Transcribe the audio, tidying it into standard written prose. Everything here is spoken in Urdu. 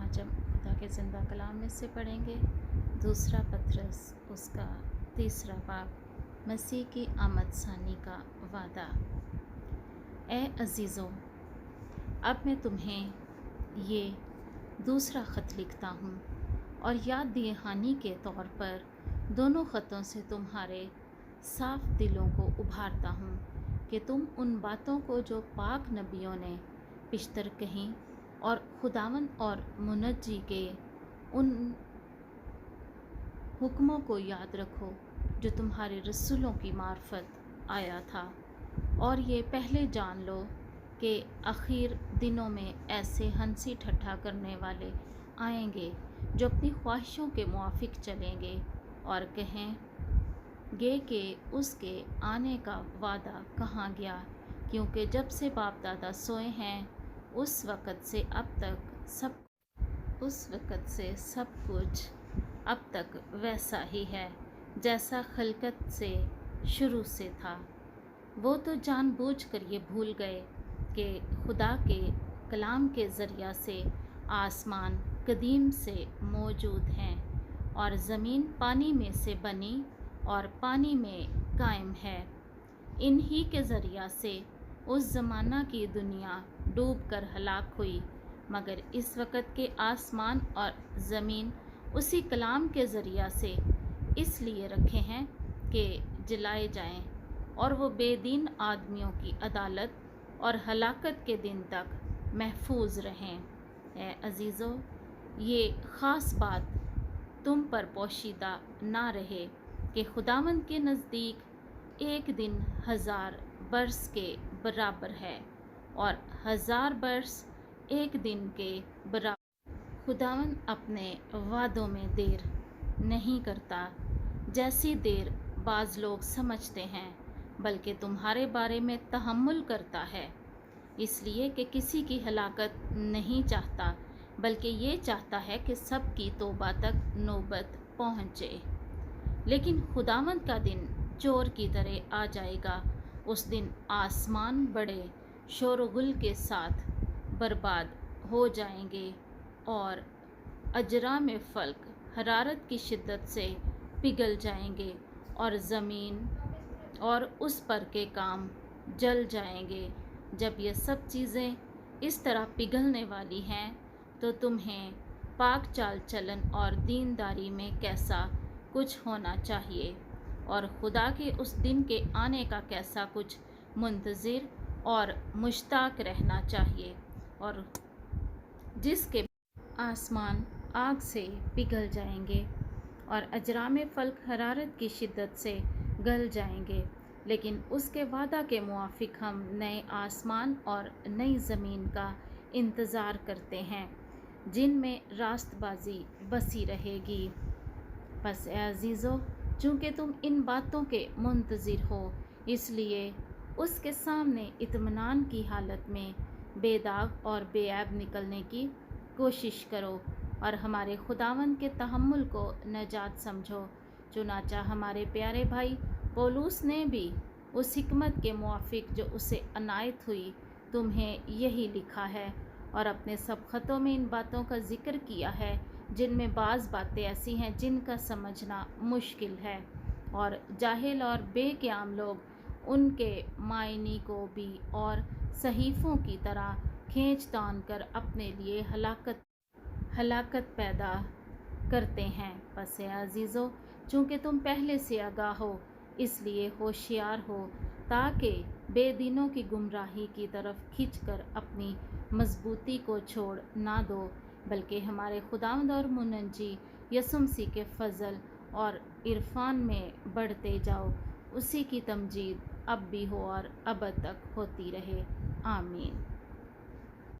آج ہم خدا کے زندہ کلام میں سے پڑھیں گے دوسرا پطرس اس کا 3 باب، مسیح کی آمد ثانی کا وعدہ۔ اے عزیزو، اب میں تمہیں یہ دوسرا خط لکھتا ہوں اور یاد دہانی کے طور پر دونوں خطوں سے تمہارے صاف دلوں کو ابھارتا ہوں کہ تم ان باتوں کو جو پاک نبیوں نے پیشتر کہیں اور خداوند اور منجی کے ان حکموں کو یاد رکھو جو تمہارے رسولوں کی معرفت آیا تھا، اور یہ پہلے جان لو کہ آخر دنوں میں ایسے ہنسی ٹھٹھا کرنے والے آئیں گے جو اپنی خواہشوں کے موافق چلیں گے اور کہیں گے کہ اس کے آنے کا وعدہ کہاں گیا، کیونکہ جب سے باپ دادا سوئے ہیں اس وقت سے سب کچھ اب تک ویسا ہی ہے جیسا خلقت سے شروع سے تھا۔ وہ تو جان بوجھ کر یہ بھول گئے کہ خدا کے کلام کے ذریعہ سے آسمان قدیم سے موجود ہیں اور زمین پانی میں سے بنی اور پانی میں قائم ہے۔ انہی کے ذریعہ سے اس زمانہ کی دنیا ڈوب کر ہلاک ہوئی، مگر اس وقت کے آسمان اور زمین اسی کلام کے ذریعہ سے اس لیے رکھے ہیں کہ جلائے جائیں اور وہ بے دین آدمیوں کی عدالت اور ہلاکت کے دن تک محفوظ رہیں۔ اے عزیزو، یہ خاص بات تم پر پوشیدہ نہ رہے کہ خداوند کے نزدیک ایک دن 1000 برس کے برابر ہے اور 1000 برس ایک دن کے برابر۔ خداوند اپنے وعدوں میں دیر نہیں کرتا جیسی دیر بعض لوگ سمجھتے ہیں، بلکہ تمہارے بارے میں تحمل کرتا ہے، اس لیے کہ کسی کی ہلاکت نہیں چاہتا بلکہ یہ چاہتا ہے کہ سب کی توبہ تک نوبت پہنچے۔ لیکن خداوند کا دن چور کی طرح آ جائے گا، اس دن آسمان بڑے شور و غل کے ساتھ برباد ہو جائیں گے اور اجرام فلک حرارت کی شدت سے پگھل جائیں گے اور زمین اور اس پر کے کام جل جائیں گے۔ جب یہ سب چیزیں اس طرح پگھلنے والی ہیں تو تمہیں پاک چال چلن اور دینداری میں کیسا کچھ ہونا چاہیے، اور خدا کے اس دن کے آنے کا کیسا کچھ منتظر اور مشتاق رہنا چاہیے، اور جس کے آسمان آگ سے پگھل جائیں گے اور اجرام فلک حرارت کی شدت سے گل جائیں گے، لیکن اس کے وعدہ کے موافق ہم نئے آسمان اور نئی زمین کا انتظار کرتے ہیں جن میں راست بازی بسی رہے گی۔ پس اے عزیزو، چونکہ تم ان باتوں کے منتظر ہو، اس لیے اس کے سامنے اطمینان کی حالت میں بے داغ اور بے عیب نکلنے کی کوشش کرو اور ہمارے خداوند کے تحمل کو نجات سمجھو۔ چنانچہ ہمارے پیارے بھائی پولوس نے بھی اس حکمت کے موافق جو اسے عنایت ہوئی تمہیں یہی لکھا ہے، اور اپنے سب خطوں میں ان باتوں کا ذکر کیا ہے جن میں بعض باتیں ایسی ہیں جن کا سمجھنا مشکل ہے، اور جاہل اور بے قیام لوگ ان کے معنی کو بھی اور صحیفوں کی طرح کھینچ تان کر اپنے لیے ہلاکت پیدا کرتے ہیں۔ پس اے عزیزو، چونکہ تم پہلے سے آگاہ ہو، اس لیے ہوشیار ہو تاکہ بے دینوں کی گمراہی کی طرف کھنچ کر اپنی مضبوطی کو چھوڑ نہ دو، بلکہ ہمارے خداوند اور منجی یسوع مسیح کے فضل اور عرفان میں بڑھتے جاؤ۔ اسی کی تمجید اب بھی ہو اور ابد تک ہوتی رہے، آمین۔